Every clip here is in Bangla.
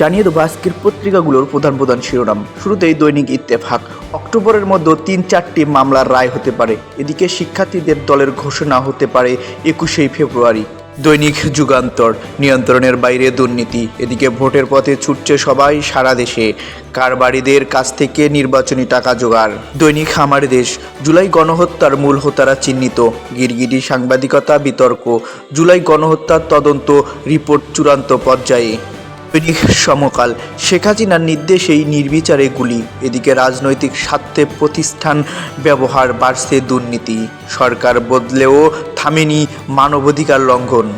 জানিয়ে দেবো আজকের পত্রিকাগুলোর প্রধান প্রধান শিরোনাম। শুরুতেই দৈনিক ইত্তেফাক। অক্টোবরের মধ্যে ৩-৪টি মামলার রায় হতে পারে। এদিকে শিক্ষার্থীদের দলের ঘোষণা হতে পারে ২১শে ফেব্রুয়ারি। দৈনিক যুগান্তর। নিয়ন্ত্রণের বাইরে দুর্নীতি। এদিকে ভোটের পথে ছুটছে সবাই সারা দেশে। কারবারিদের কাছ থেকে নির্বাচনী টাকা জোগাড়। দৈনিক আমার দেশ। জুলাই গণহত্যার মূল হোতারা চিহ্নিত। গিরগিটি সাংবাদিকতা বিতর্ক। জুলাই গণহত্যার তদন্ত রিপোর্ট চূড়ান্ত পর্যায়ে। দৈনিক সমকাল। শেখ হাসিনার নির্দেশেই নির্বিচারে গুলি। এদিকে রাজনৈতিক স্বার্থে প্রতিষ্ঠান ব্যবহার, বাড়ছে দুর্নীতি। সরকার বদলেও থামেনি মানবাধিকার লঙ্ঘন।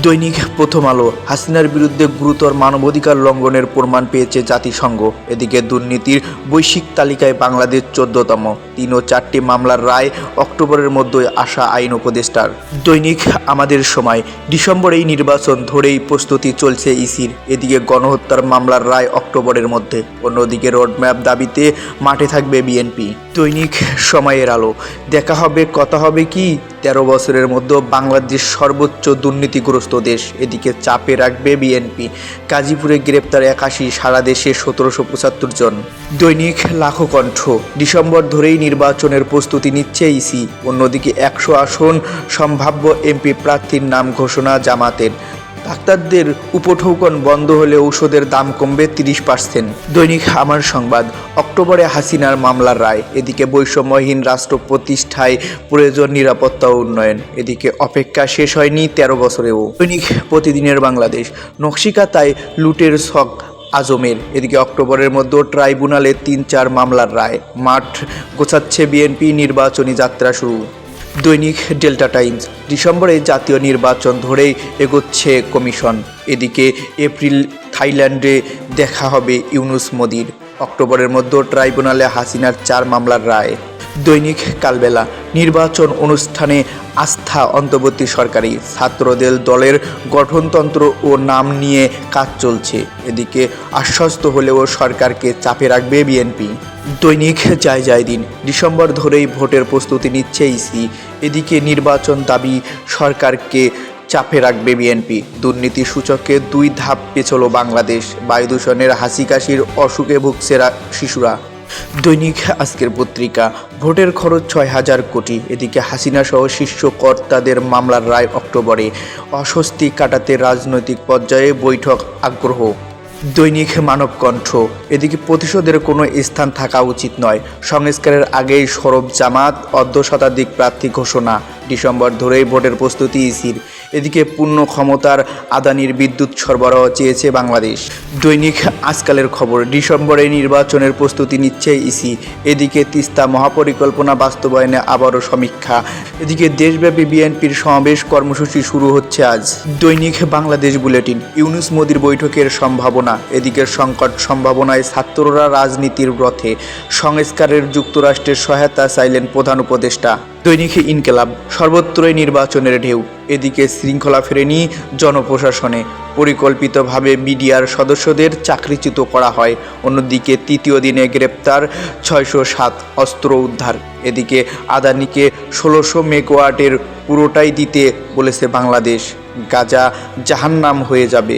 দৈনিক প্রথম আলো। হাসিনার বিরুদ্ধে গুরুতর মানবাধিকার লঙ্ঘনের প্রমাণ পেয়েছে জাতিসংঘ। এদিকে দুর্নীতির বৈশ্বিক তালিকায় বাংলাদেশ 14তম। 3 ও 4টি মামলার রায় অক্টোবরের মধ্যে আশা আইন উপদেষ্টার। দৈনিক আমাদের সময়। ডিসেম্বরেই নির্বাচন ধরেই প্রস্তুতি চলছে ইসির। এদিকে গণহত্যার মামলার রায় অক্টোবরের মধ্যে। অন্যদিকে রোডম্যাপ দাবিতে মাঠে থাকবে বিএনপি। দৈনিক সময়ের আলো। দেখা হবে কথা হবে কি? 13 বছরের মধ্যে বাংলাদেশ সর্বোচ্চ দুর্নীতিগ্রস্ত দেশ। এদিকে চাপে রাখবে বিএনপি। গাজীপুরে গ্রেপ্তার 81, সারা দেশে 1775 জন। দৈনিক লাখো কণ্ঠ। ডিসেম্বর ধরেই নির্বাচনের প্রস্তুতি নিচ্ছে ইসি। অন্যদিকে 100 আসন সম্ভাব্য এমপি প্রার্থীর নাম ঘোষণা জামাতের। ডাক্তারদের উপঠৌকন বন্ধ হলে ঔষধের দাম কমবে 30%। দৈনিক আমার সংবাদ। অক্টোবরে হাসিনার মামলার রায়। এদিকে বৈষম্যহীন রাষ্ট্র প্রতিষ্ঠায় প্রয়োজন নিরাপত্তা ও উন্নয়ন। এদিকে অপেক্ষা শেষ হয়নি 13 বছরেও। দৈনিক প্রতিদিনের বাংলাদেশ। নকশিকাতায় লুটের ছক আজমের। এদিকে অক্টোবরের মধ্যে ট্রাইব্যুনালে 3-4 মামলার রায়। মাঠ গোছাচ্ছে বিএনপি, নির্বাচনী যাত্রা শুরু। দৈনিক ডেল্টা টাইমস। ডিসেম্বরে জাতীয় নির্বাচন ধরেই এগোচ্ছে কমিশন। এদিকে এপ্রিল থাইল্যান্ডে দেখা হবে ইউনূস মোদির। অক্টোবরের মধ্যে ট্রাইব্যুনালে হাসিনার 4 মামলার রায়। দৈনিক কালবেলা। নির্বাচন অনুষ্ঠানে আস্থা অন্তর্বর্তী সরকারি। ছাত্রদের দলের গঠনতন্ত্র ও নাম নিয়ে কাজ চলছে। এদিকে আশ্বস্ত হলেও সরকারকে চাপে রাখবে বিএনপি। দৈনিক যায় দিন। ডিসেম্বর ধরেই ভোটের প্রস্তুতি নিচ্ছে ইসি। এদিকে নির্বাচন দাবি, সরকারকে চাপে রাখবে বিএনপি। দুর্নীতি সূচকে 2 ধাপ পেছল বাংলাদেশ। বায়ু দূষণের হাসি কাশির অসুখে ভুগছে শিশুরা। দৈনিক আজকের পত্রিকা। ভোটের খরচ 6000 কোটি। এদিকে হাসিনা সহ শীর্ষ কর্তাদের মামলার রায় অক্টোবরে। অস্বস্তি কাটাতে রাজনৈতিক পর্যায়ে বৈঠক আগ্রহ। দৈনিক মানবকণ্ঠ। এদিকে প্রতিশোধের কোনো স্থান থাকা উচিত নয়। সংস্কারের আগেই সরব জামাত, অর্ধশতাধিক প্রার্থী ঘোষণা। ডিসেম্বর ধরেই ভোটের প্রস্তুতি ইসির। এদিকে পূর্ণ ক্ষমতার আদানির বিদ্যুৎ সরবরাহ চেয়েছে বাংলাদেশ। দৈনিক আজকালের খবর। ডিসেম্বরে নির্বাচনের প্রস্তুতি নিচ্ছে ইসি। এদিকে তিস্তা মহাপরিকল্পনা বাস্তবায়নে আবারও সমীক্ষা। এদিকে দেশব্যাপী বিএনপির সমাবেশ কর্মসূচি শুরু হচ্ছে আজ। দৈনিক বাংলাদেশ বুলেটিন। ইউনূস মোদির বৈঠকের সম্ভাবনা। এদিকে সংকট সম্ভাবনায় ছাত্ররা রাজনীতির রথে। সংস্কারের যুক্তরাষ্ট্রের সহায়তা চাইলেন প্রধান উপদেষ্টা। দৈনিক ইনকিলাব। সর্বত্রই নির্বাচনের ঢেউ। এদিকে শৃঙ্খলা ফেরেনি জনপ্রশাসনে। পরিকল্পিতভাবে মিডিয়ার সদস্যদের চাকরিচ্যুত করা হয়। অন্যদিকে 3য় দিনে গ্রেপ্তার 607, অস্ত্র উদ্ধার। এদিকে আদানিকে 1600 মেগাওয়াটের পুরোটাই দিতে বলেছে বাংলাদেশ। গাজা জাহান্নাম হয়ে যাবে।